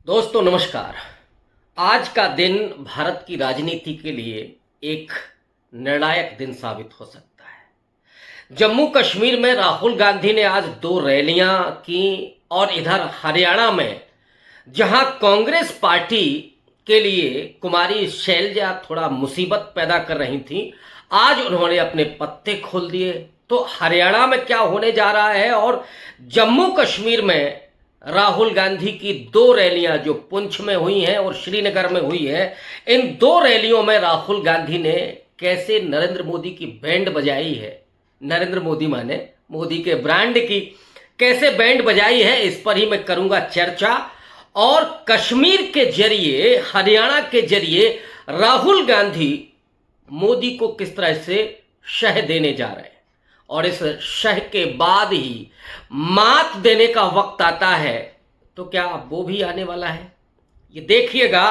दोस्तों नमस्कार। आज का दिन भारत की राजनीति के लिए एक निर्णायक दिन साबित हो सकता है। जम्मू कश्मीर में राहुल गांधी ने आज 2 रैलियां की और इधर हरियाणा में जहां कांग्रेस पार्टी के लिए कुमारी शैलजा थोड़ा मुसीबत पैदा कर रही थी, आज उन्होंने अपने पत्ते खोल दिए। तो हरियाणा में क्या होने जा रहा है और जम्मू कश्मीर में राहुल गांधी की 2 रैलियां जो पुंछ में हुई हैं और श्रीनगर में हुई है, इन 2 रैलियों में राहुल गांधी ने कैसे नरेंद्र मोदी की बैंड बजाई है, नरेंद्र मोदी माने मोदी के ब्रांड की कैसे बैंड बजाई है, इस पर ही मैं करूंगा चर्चा। और कश्मीर के जरिए, हरियाणा के जरिए राहुल गांधी मोदी को किस तरह से शह देने जा रहे हैं और इस शह के बाद ही मात देने का वक्त आता है, तो क्या वो भी आने वाला है? ये देखिएगा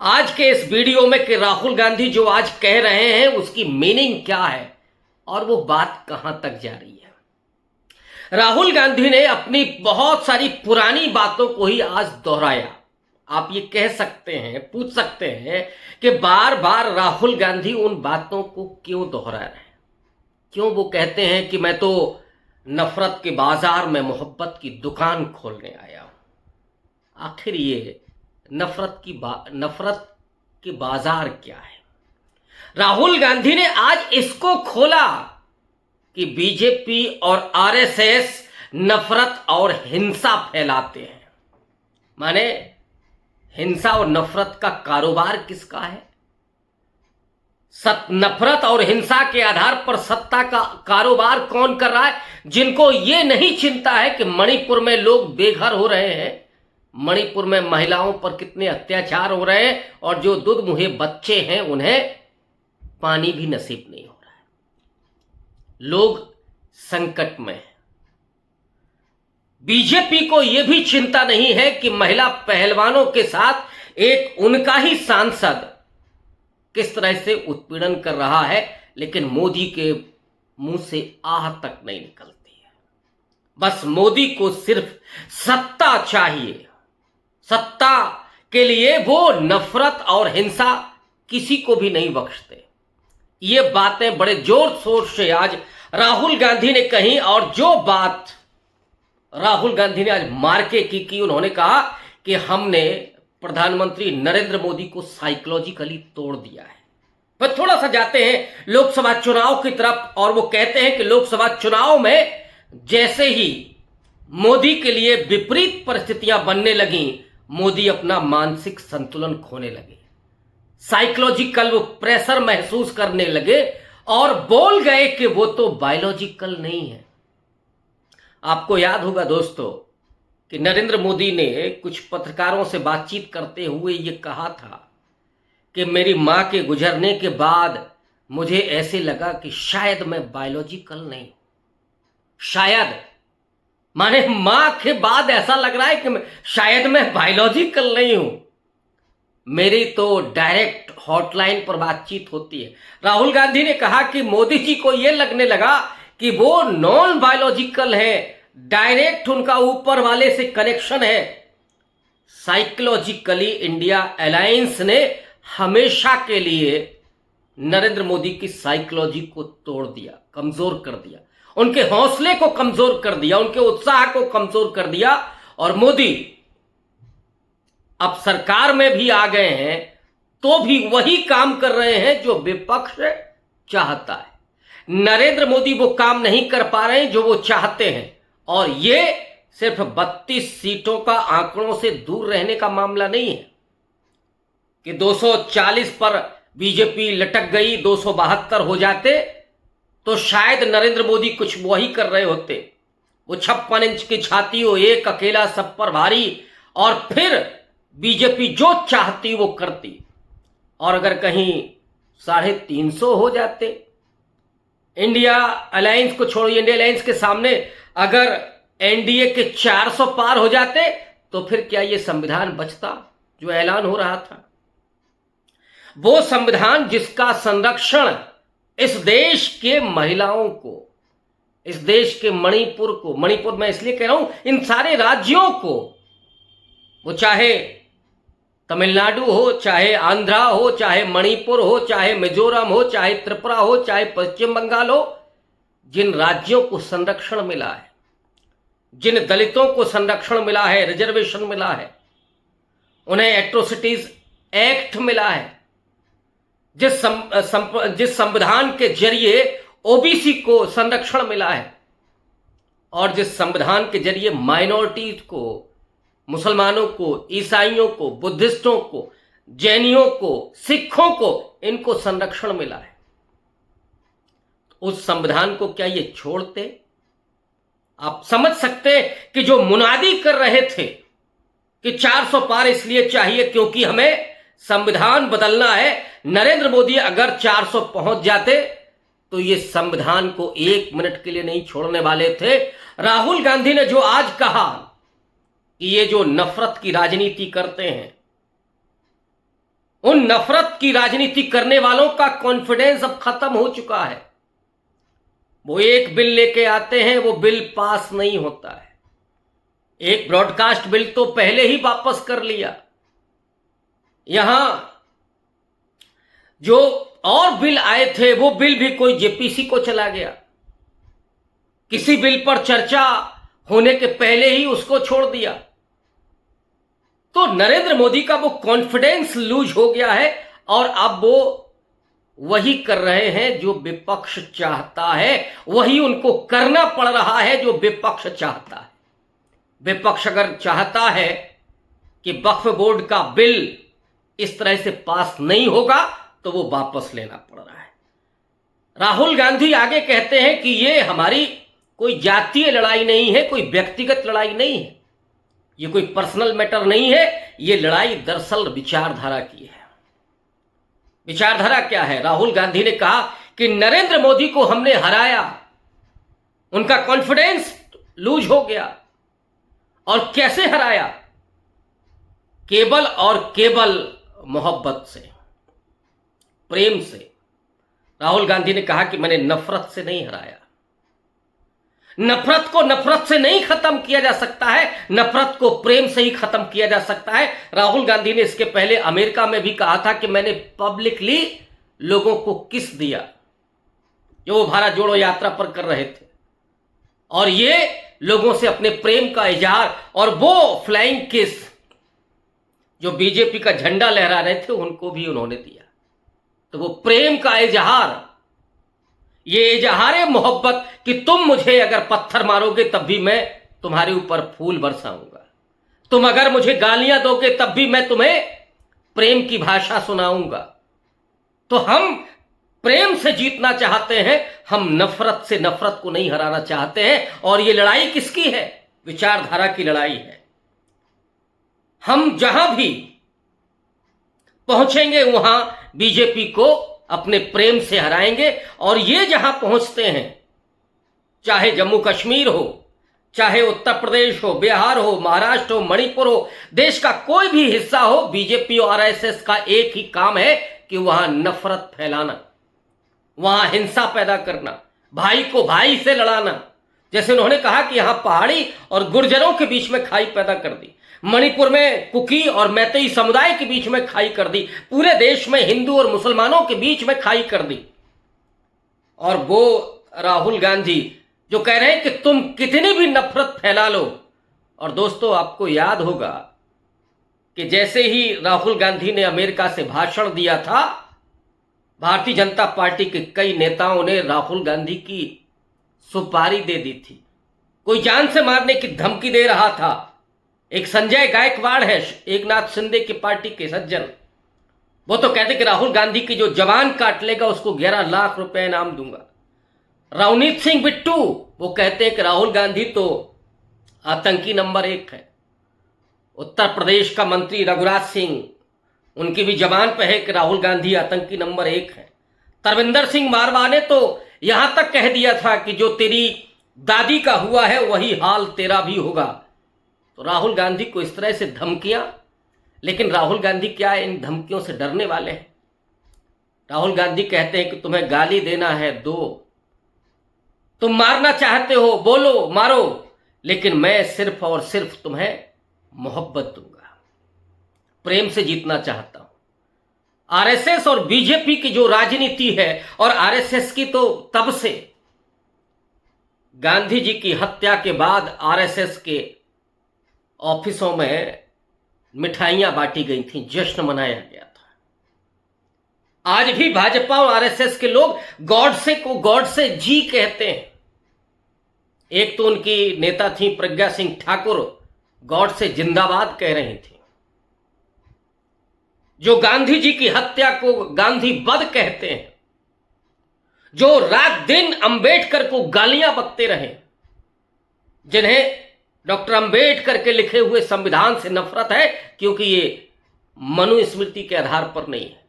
आज के इस वीडियो में कि राहुल गांधी जो आज कह रहे हैं उसकी मीनिंग क्या है और वो बात कहां तक जा रही है। राहुल गांधी ने अपनी बहुत सारी पुरानी बातों को ही आज दोहराया। आप ये कह सकते हैं, पूछ सकते हैं कि बार बार राहुल गांधी उन बातों को क्यों दोहरा रहे हैं, क्यों वो कहते हैं कि मैं तो नफरत के बाजार में मोहब्बत की दुकान खोलने आया हूं। आखिर ये नफरत के बाजार क्या है? राहुल गांधी ने आज इसको खोला कि बीजेपी और आरएसएस नफरत और हिंसा फैलाते हैं। माने हिंसा और नफरत का कारोबार किसका है? नफरत और हिंसा के आधार पर सत्ता का कारोबार कौन कर रहा है? जिनको ये नहीं चिंता है कि मणिपुर में लोग बेघर हो रहे हैं, मणिपुर में महिलाओं पर कितने अत्याचार हो रहे हैं और जो दूध मुहे बच्चे हैं उन्हें पानी भी नसीब नहीं हो रहा है। लोग संकट में हैं। बीजेपी को यह भी चिंता नहीं है कि महिला पहलवानों के साथ एक उनका ही सांसद किस तरह से उत्पीड़न कर रहा है, लेकिन मोदी के मुंह से आह तक नहीं निकलती है। बस मोदी को सिर्फ सत्ता चाहिए। सत्ता के लिए वो नफरत और हिंसा किसी को भी नहीं बख्शते। ये बातें बड़े जोर शोर से आज राहुल गांधी ने कही और जो बात राहुल गांधी ने आज मार्के की उन्होंने कहा कि हमने प्रधानमंत्री नरेंद्र मोदी को साइकोलॉजिकली तोड़ दिया है। पर थोड़ा सा जाते हैं लोकसभा चुनाव की तरफ और वो कहते हैं कि लोकसभा चुनाव में जैसे ही मोदी के लिए विपरीत परिस्थितियां बनने लगी, मोदी अपना मानसिक संतुलन खोने लगे, साइकोलॉजिकल वो प्रेशर महसूस करने लगे और बोल गए कि वो तो बायोलॉजिकल नहीं है। आपको याद होगा दोस्तों कि नरेंद्र मोदी ने कुछ पत्रकारों से बातचीत करते हुए ये कहा था कि मेरी मां के गुजरने के बाद मुझे ऐसे लगा कि शायद मैं बायोलॉजिकल नहीं, शायद माने मां के बाद ऐसा लग रहा है कि शायद मैं बायोलॉजिकल नहीं हूं। मेरी तो डायरेक्ट हॉटलाइन पर बातचीत होती है। राहुल गांधी ने कहा कि मोदी जी को यह लगने लगा कि वो नॉन बायोलॉजिकल है, डायरेक्ट उनका ऊपर वाले से कनेक्शन है। साइकोलॉजिकली इंडिया अलायंस ने हमेशा के लिए नरेंद्र मोदी की साइकोलॉजी को तोड़ दिया, कमजोर कर दिया, उनके हौसले को कमजोर कर दिया, उनके उत्साह को कमजोर कर दिया। और मोदी अब सरकार में भी आ गए हैं तो भी वही काम कर रहे हैं जो विपक्ष चाहता है। नरेंद्र मोदी वो काम नहीं कर पा रहे हैं जो वो चाहते हैं। और ये सिर्फ 32 सीटों का आंकड़ों से दूर रहने का मामला नहीं है कि 240 पर बीजेपी लटक गई, 272 हो जाते तो शायद नरेंद्र मोदी कुछ वही कर रहे होते। वो 56 इंच की छाती हो, एक अकेला सब पर भारी, और फिर बीजेपी जो चाहती वो करती। और अगर कहीं 350 हो जाते, इंडिया अलायंस को छोड़िए, इंडिया अलायंस के सामने अगर एनडीए के 400 पार हो जाते तो फिर क्या ये संविधान बचता जो ऐलान हो रहा था? वो संविधान जिसका संरक्षण इस देश के महिलाओं को, इस देश के मणिपुर को, मणिपुर मैं इसलिए कह रहा हूं इन सारे राज्यों को, वो चाहे तमिलनाडु हो, चाहे आंध्रा हो, चाहे मणिपुर हो, चाहे मिजोरम हो, चाहे त्रिपुरा हो, चाहे पश्चिम बंगाल हो, जिन राज्यों को संरक्षण मिला है, जिन दलितों को संरक्षण मिला है, रिजर्वेशन मिला है, उन्हें एट्रोसिटीज एक्ट मिला है, जिस संविधान के जरिए ओबीसी को संरक्षण मिला है, और जिस संविधान के जरिए माइनॉरिटीज को, मुसलमानों को, ईसाइयों को, बुद्धिस्टों को, जैनियों को, सिखों को, इनको संरक्षण मिला है, उस संविधान को क्या ये छोड़ते? आप समझ सकते कि जो मुनादी कर रहे थे कि 400 पार इसलिए चाहिए क्योंकि हमें संविधान बदलना है, नरेंद्र मोदी अगर 400 पहुंच जाते तो ये संविधान को 1 मिनट के लिए नहीं छोड़ने वाले थे। राहुल गांधी ने जो आज कहा कि ये जो नफरत की राजनीति करते हैं, उन नफरत की राजनीति करने वालों का कॉन्फिडेंस अब खत्म हो चुका है। वो एक बिल लेके आते हैं, वो बिल पास नहीं होता है। एक ब्रॉडकास्ट बिल तो पहले ही वापस कर लिया। यहां जो और बिल आए थे वो बिल भी कोई जेपीसी को चला गया। किसी बिल पर चर्चा होने के पहले ही उसको छोड़ दिया। तो नरेंद्र मोदी का वो कॉन्फिडेंस लूज हो गया है और अब वो वही कर रहे हैं जो विपक्ष चाहता है, वही उनको करना पड़ रहा है जो विपक्ष चाहता है। विपक्ष अगर चाहता है कि वक्फ बोर्ड का बिल इस तरह से पास नहीं होगा तो वो वापस लेना पड़ रहा है। राहुल गांधी आगे कहते हैं कि ये हमारी कोई जातीय लड़ाई नहीं है, कोई व्यक्तिगत लड़ाई नहीं है, ये कोई पर्सनल मैटर नहीं है, ये लड़ाई दरअसल विचारधारा की है। विचारधारा क्या है? राहुल गांधी ने कहा कि नरेंद्र मोदी को हमने हराया, उनका कॉन्फिडेंस लूज हो गया। और कैसे हराया? केवल और केवल मोहब्बत से, प्रेम से। राहुल गांधी ने कहा कि मैंने नफरत से नहीं हराया। नफरत को नफरत से नहीं खत्म किया जा सकता है, नफरत को प्रेम से ही खत्म किया जा सकता है। राहुल गांधी ने इसके पहले अमेरिका में भी कहा था कि मैंने पब्लिकली लोगों को किस दिया, जो वो भारत जोड़ो यात्रा पर कर रहे थे, और ये लोगों से अपने प्रेम का इजहार, और वो फ्लाइंग किस जो बीजेपी का झंडा लहरा रहे थे उनको भी उन्होंने दिया। तो वो प्रेम का इजहार, ये इजहार मोहब्बत कि तुम मुझे अगर पत्थर मारोगे तब भी मैं तुम्हारे ऊपर फूल बरसाऊंगा, तुम अगर मुझे गालियां दोगे तब भी मैं तुम्हें प्रेम की भाषा सुनाऊंगा। तो हम प्रेम से जीतना चाहते हैं, हम नफरत से नफरत को नहीं हराना चाहते हैं। और ये लड़ाई किसकी है? विचारधारा की लड़ाई है। हम जहां भी पहुंचेंगे वहां बीजेपी को अपने प्रेम से हराएंगे। और ये जहां पहुंचते हैं, चाहे जम्मू कश्मीर हो, चाहे उत्तर प्रदेश हो, बिहार हो, महाराष्ट्र हो, मणिपुर हो, देश का कोई भी हिस्सा हो, बीजेपी और आरएसएस का एक ही काम है कि वहां नफरत फैलाना, वहां हिंसा पैदा करना, भाई को भाई से लड़ाना। जैसे उन्होंने कहा कि यहां पहाड़ी और गुर्जरों के बीच में खाई पैदा कर दी, मणिपुर में कुकी और मैतेई समुदाय के बीच में खाई कर दी, पूरे देश में हिंदू और मुसलमानों के बीच में खाई कर दी। और वो राहुल गांधी जो कह रहे हैं कि तुम कितनी भी नफरत फैला लो। और दोस्तों, आपको याद होगा कि जैसे ही राहुल गांधी ने अमेरिका से भाषण दिया था, भारतीय जनता पार्टी के कई नेताओं ने राहुल गांधी की सुपारी दे दी थी। कोई जान से मारने की धमकी दे रहा था। एक संजय गायकवाड़ है, एकनाथ शिंदे की पार्टी के सज्जन, वो तो कहते कि राहुल गांधी की जो जवान काट लेगा उसको 11 लाख रुपए इनाम दूंगा। रवनीत सिंह बिट्टू वो कहते हैं कि राहुल गांधी तो आतंकी नंबर 1 है। उत्तर प्रदेश का मंत्री रघुराज सिंह, उनकी भी जबान पे है कि राहुल गांधी आतंकी नंबर 1 है। तरविंदर सिंह मारवा ने तो यहां तक कह दिया था कि जो तेरी दादी का हुआ है वही हाल तेरा भी होगा। तो राहुल गांधी को इस तरह से धमकियां, लेकिन राहुल गांधी क्या इन धमकियों से डरने वाले हैं? राहुल गांधी कहते हैं कि तुम्हें गाली देना है दो, तुम मारना चाहते हो बोलो मारो, लेकिन मैं सिर्फ और सिर्फ तुम्हें मोहब्बत दूंगा। प्रेम से जीतना चाहता हूं। आरएसएस और बीजेपी की जो राजनीति है, और आरएसएस की तो तब से गांधी जी की हत्या के बाद आरएसएस के ऑफिसों में मिठाइयां बांटी गई थी, जश्न मनाया गया था। आज भी भाजपा और आरएसएस के लोग गॉडसे को गॉडसे जी कहते हैं। एक तो उनकी नेता थी प्रज्ञा सिंह ठाकुर, गॉड से जिंदाबाद कह रही थी, जो गांधी जी की हत्या को गांधी वध कहते हैं, जो रात दिन अंबेडकर को गालियां बकते रहे, जिन्हें डॉक्टर अंबेडकर के लिखे हुए संविधान से नफरत है, क्योंकि ये मनुस्मृति के आधार पर नहीं है,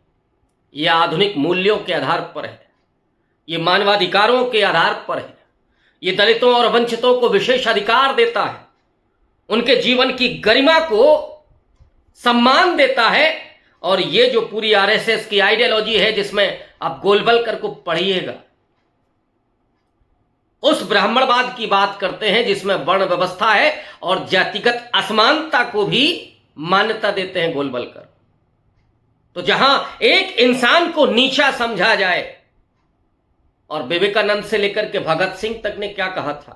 ये आधुनिक मूल्यों के आधार पर है, ये मानवाधिकारों के आधार पर है, ये दलितों और वंचितों को विशेष अधिकार देता है, उनके जीवन की गरिमा को सम्मान देता है। और ये जो पूरी आरएसएस की आइडियोलॉजी है, जिसमें आप गोलवलकर को पढ़िएगा, उस ब्राह्मणवाद की बात करते हैं जिसमें वर्ण व्यवस्था है और जातिगत असमानता को भी मान्यता देते हैं गोलवलकर। तो जहां एक इंसान को नीचा समझा जाए, और विवेकानंद से लेकर के भगत सिंह तक ने क्या कहा था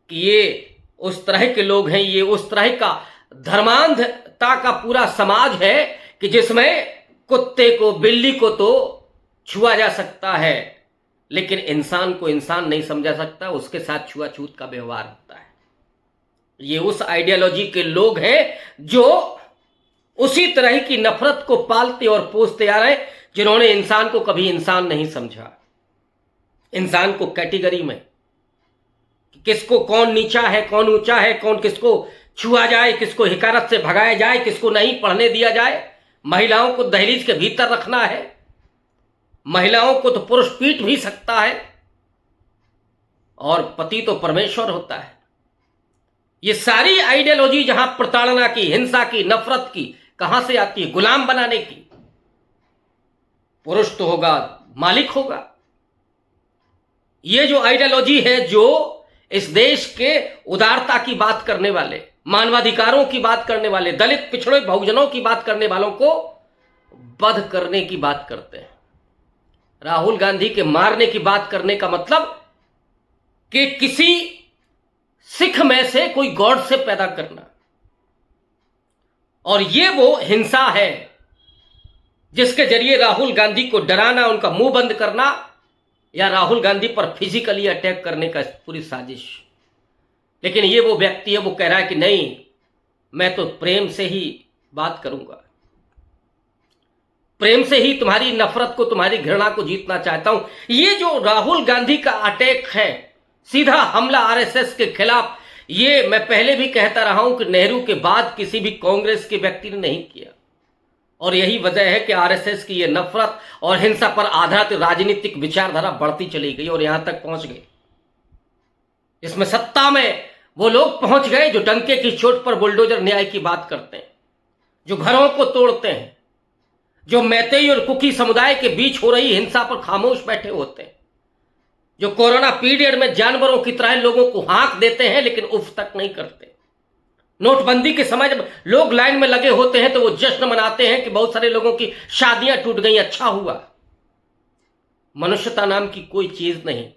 कि ये उस तरह के लोग हैं, ये उस तरह का धर्मांधता का पूरा समाज है कि जिसमें कुत्ते को, बिल्ली को तो छुआ जा सकता है, लेकिन इंसान को इंसान नहीं समझा सकता, उसके साथ छुआछूत का व्यवहार होता है। ये उस आइडियोलॉजी के लोग हैं जो उसी तरह की नफरत को पालते और पोसते आ रहे, जिन्होंने इंसान को कभी इंसान नहीं समझा। इंसान को कैटेगरी में किसको कौन नीचा है, कौन ऊंचा है, कौन किसको छुआ जाए, किसको हिकारत से भगाया जाए, किसको नहीं पढ़ने दिया जाए, महिलाओं को दहलीज के भीतर रखना है, महिलाओं को तो पुरुष पीट भी सकता है, और पति तो परमेश्वर होता है। ये सारी आइडियोलॉजी जहां प्रताड़ना की, हिंसा की, नफरत की कहां से आती है? गुलाम बनाने की। पुरुष तो होगा, मालिक होगा। ये जो आइडियोलॉजी है, जो इस देश के उदारता की बात करने वाले, मानवाधिकारों की बात करने वाले, दलित पिछड़े बहुजनों की बात करने वालों को वध करने की बात करते हैं। राहुल गांधी के मारने की बात करने का मतलब कि किसी सिख में से कोई गॉड से पैदा करना, और ये वो हिंसा है जिसके जरिए राहुल गांधी को डराना, उनका मुंह बंद करना, या राहुल गांधी पर फिजिकली अटैक करने का पूरी साजिश। लेकिन ये वो व्यक्ति है, वो कह रहा है कि नहीं, मैं तो प्रेम से ही बात करूंगा, प्रेम से ही तुम्हारी नफरत को, तुम्हारी घृणा को जीतना चाहता हूं। ये जो राहुल गांधी का अटैक है, सीधा हमला आरएसएस के खिलाफ, ये मैं पहले भी कहता रहा हूं कि नेहरू के बाद किसी भी कांग्रेस के व्यक्ति ने नहीं किया, और यही वजह है कि आरएसएस की ये नफरत और हिंसा पर आधारित राजनीतिक विचारधारा बढ़ती चली गई और यहां तक पहुंच गई। इसमें सत्ता में वो लोग पहुंच गए जो डंके की चोट पर बुलडोजर न्याय की बात करते हैं, जो घरों को तोड़ते हैं, जो मैतेई और कुकी समुदाय के बीच हो रही हिंसा पर खामोश बैठे होते हैं, जो कोरोना पीरियड में जानवरों की तरह लोगों को हाँक देते हैं लेकिन उफ तक नहीं करते। नोटबंदी के समय जब लोग लाइन में लगे होते हैं तो वो जश्न मनाते हैं कि बहुत सारे लोगों की शादियां टूट गई, अच्छा हुआ। मनुष्यता नाम की कोई चीज नहीं।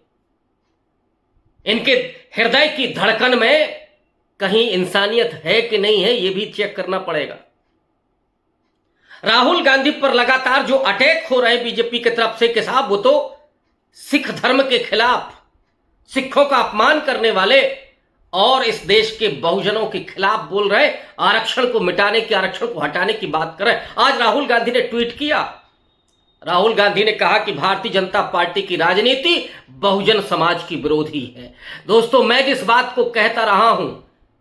इनके हृदय की धड़कन में कहीं इंसानियत है कि नहीं है, यह भी चेक करना पड़ेगा। राहुल गांधी पर लगातार जो अटैक हो रहे बीजेपी की तरफ से कि साहब वो तो सिख धर्म के खिलाफ, सिखों का अपमान करने वाले और इस देश के बहुजनों के खिलाफ बोल रहे, आरक्षण को मिटाने की, आरक्षण को हटाने की बात कर रहे। आज राहुल गांधी ने ट्वीट किया, राहुल गांधी ने कहा कि भारतीय जनता पार्टी की राजनीति बहुजन समाज की विरोधी है। दोस्तों, मैं जिस बात को कहता रहा हूं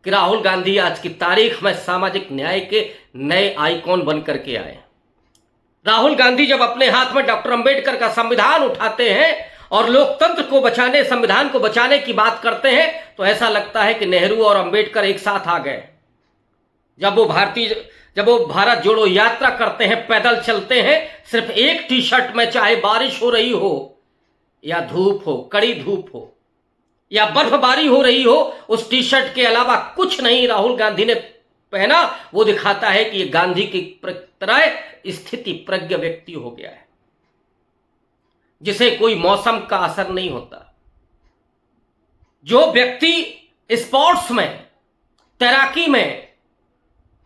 कि राहुल गांधी आज की तारीख में सामाजिक न्याय के नए आइकॉन बन करके आए। राहुल गांधी जब अपने हाथ में डॉक्टर अंबेडकर का संविधान उठाते हैं और लोकतंत्र को बचाने, संविधान को बचाने की बात करते हैं, तो ऐसा लगता है कि नेहरू और अंबेडकर एक साथ आ गए। जब वो भारत जोड़ो यात्रा करते हैं, पैदल चलते हैं, सिर्फ एक टी शर्ट में, चाहे बारिश हो रही हो या धूप हो, कड़ी धूप हो या बर्फबारी हो रही हो, उस टी शर्ट के अलावा कुछ नहीं राहुल गांधी ने पहना वो दिखाता है कि ये गांधी की तरह स्थिति प्रज्ञ व्यक्ति हो गया है, जिसे कोई मौसम का असर नहीं होता। जो व्यक्ति स्पोर्ट्स में, तैराकी में,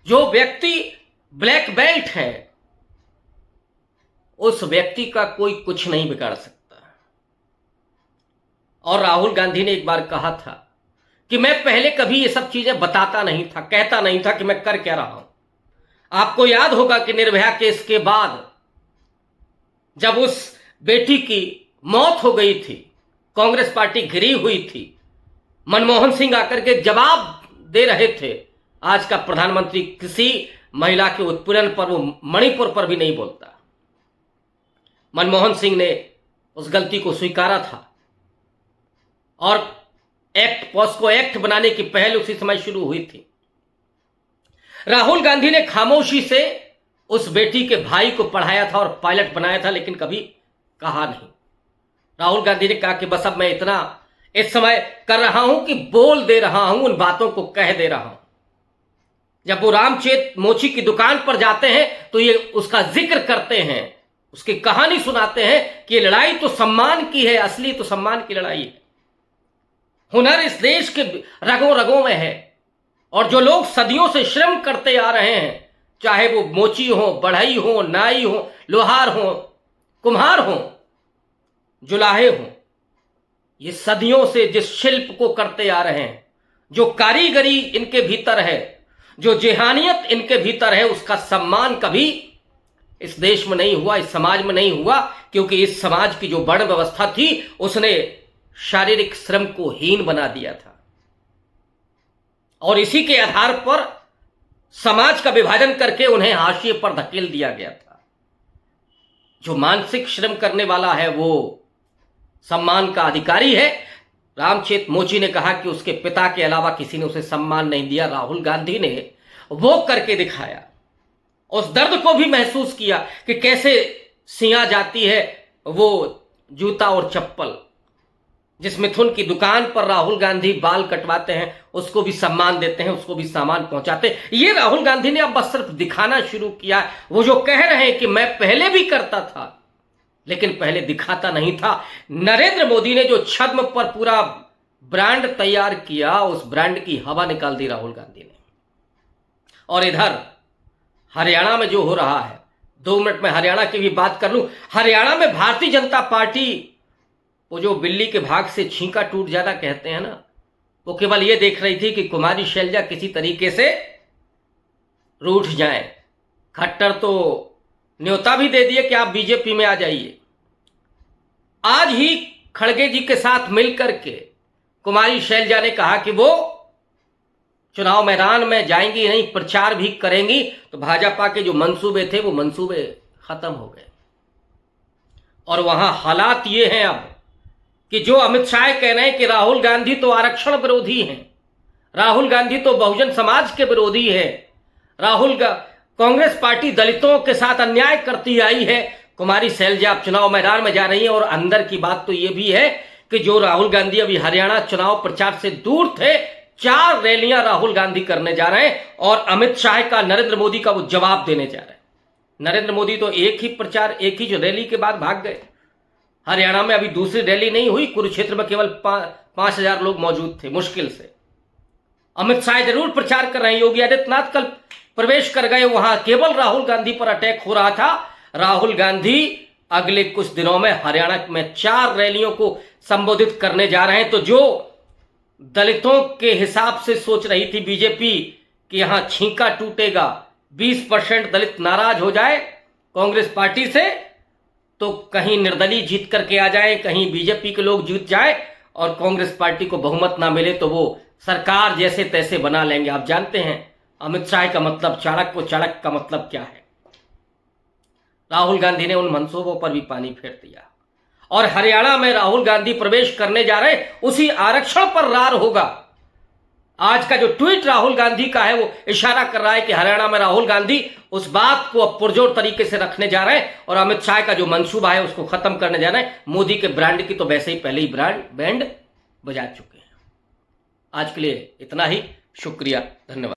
जो व्यक्ति ब्लैक बेल्ट है, उस व्यक्ति का कोई कुछ नहीं बिगाड़ सकता। और राहुल गांधी ने एक बार कहा था कि मैं पहले कभी ये सब चीजें बताता नहीं था, कहता नहीं था कि मैं कर क्या रहा हूं। आपको याद होगा कि निर्भया केस के बाद जब उस बेटी की मौत हो गई थी, कांग्रेस पार्टी घिरी हुई थी, मनमोहन सिंह आकर के जवाब दे रहे थे। आज का प्रधानमंत्री किसी महिला के उत्पीड़न पर, वो मणिपुर पर भी नहीं बोलता। मनमोहन सिंह ने उस गलती को स्वीकारा था और पॉस्को एक्ट बनाने की पहल उसी समय शुरू हुई थी। राहुल गांधी ने खामोशी से उस बेटी के भाई को पढ़ाया था और पायलट बनाया था, लेकिन कभी कहा नहीं। राहुल गांधी ने कहा कि बस अब मैं इतना इस समय कर रहा हूं कि बोल दे रहा हूं, उन बातों को कह दे रहा हूं। जब वो रामचेत मोची की दुकान पर जाते हैं तो ये उसका जिक्र करते हैं, उसकी कहानी सुनाते हैं कि लड़ाई तो सम्मान की है, असली तो सम्मान की लड़ाई है। हुनर इस देश के रगों रगों में है, और जो लोग सदियों से श्रम करते आ रहे हैं, चाहे वो मोची हो, बढ़ई हो, नाई हो, लोहार हो, कुम्हार हो, जुलाहे हो, ये सदियों से जिस शिल्प को करते आ रहे हैं, जो कारीगरी इनके भीतर है, जो जेहानियत इनके भीतर है, उसका सम्मान कभी इस देश में नहीं हुआ, इस समाज में नहीं हुआ, क्योंकि इस समाज की जो वर्ण व्यवस्था थी उसने शारीरिक श्रम को हीन बना दिया था, और इसी के आधार पर समाज का विभाजन करके उन्हें हाशिए पर धकेल दिया गया था। जो मानसिक श्रम करने वाला है वो सम्मान का अधिकारी है। रामचेत मोची ने कहा कि उसके पिता के अलावा किसी ने उसे सम्मान नहीं दिया। राहुल गांधी ने वो करके दिखाया, उस दर्द को भी महसूस किया कि कैसे सिया जाती है वो जूता और चप्पल। जिस मिथुन की दुकान पर राहुल गांधी बाल कटवाते हैं उसको भी सम्मान देते हैं, उसको भी सामान पहुंचाते हैं। ये राहुल गांधी ने अब बस सिर्फ दिखाना शुरू किया। वो जो कह रहे हैं कि मैं पहले भी करता था लेकिन पहले दिखाता नहीं था। नरेंद्र मोदी ने जो छद्म पर पूरा ब्रांड तैयार किया, उस ब्रांड की हवा निकाल दी राहुल गांधी ने। और इधर हरियाणा में जो हो रहा है, 2 मिनट में हरियाणा की भी बात कर लूं। हरियाणा में भारतीय जनता पार्टी, वो जो बिल्ली के भाग से छींका टूट जाता कहते हैं ना, वो केवल ये देख रही थी कि कुमारी शैलजा किसी तरीके से रूठ जाए। खट्टर तो न्योता भी दे दिए कि आप बीजेपी में आ जाइए। आज ही खड़गे जी के साथ मिलकर के कुमारी शैलजा ने कहा कि वो चुनाव मैदान में जाएंगी नहीं, प्रचार भी करेंगी। तो भाजपा के जो मंसूबे थे वो मंसूबे खत्म हो गए। और वहां हालात ये हैं अब कि जो अमित शाह कह रहे हैं कि राहुल गांधी तो आरक्षण विरोधी हैं, राहुल गांधी तो बहुजन समाज के विरोधी है, कांग्रेस पार्टी दलितों के साथ अन्याय करती आई है। कुमारी शैलजा अब चुनाव मैदान में जा रही है। और अंदर की बात तो यह भी है कि जो राहुल गांधी अभी हरियाणा चुनाव प्रचार से दूर थे, 4 रैलियां राहुल गांधी करने जा रहे हैं और अमित शाह का, नरेंद्र मोदी का वो जवाब देने जा रहे हैं। नरेंद्र मोदी तो एक ही जो रैली के बाद भाग गए। हरियाणा में अभी दूसरी रैली नहीं हुई, कुरुक्षेत्र में केवल 5,000 लोग मौजूद थे मुश्किल से। अमित शाह जरूर प्रचार कर रहे हैं। योगी आदित्यनाथ कल प्रवेश कर गए वहां, केवल राहुल गांधी पर अटैक हो रहा था। राहुल गांधी अगले कुछ दिनों में हरियाणा में 4 रैलियों को संबोधित करने जा रहे हैं। तो जो दलितों के हिसाब से सोच रही थी बीजेपी कि यहां छींका टूटेगा, 20% दलित नाराज हो जाए कांग्रेस पार्टी से, तो कहीं निर्दलीय जीत करके आ जाए, कहीं बीजेपी के लोग जीत जाए और कांग्रेस पार्टी को बहुमत ना मिले तो वो सरकार जैसे तैसे बना लेंगे। आप जानते हैं अमित शाह का मतलब चाणक्य, चाणक्य का मतलब क्या है। राहुल गांधी ने उन मंसूबों पर भी पानी फेर दिया। और हरियाणा में राहुल गांधी प्रवेश करने जा रहे, उसी आरक्षण पर रार होगा। आज का जो ट्वीट राहुल गांधी का है वो इशारा कर रहा है कि हरियाणा में राहुल गांधी उस बात को अब पुरजोर तरीके से रखने जा रहे हैं और अमित शाह का जो मंसूबा है उसको खत्म करने जा रहे हैं। मोदी के ब्रांड की तो वैसे ही पहले ही बैंड बजा चुके हैं। आज के लिए इतना ही, शुक्रिया, धन्यवाद।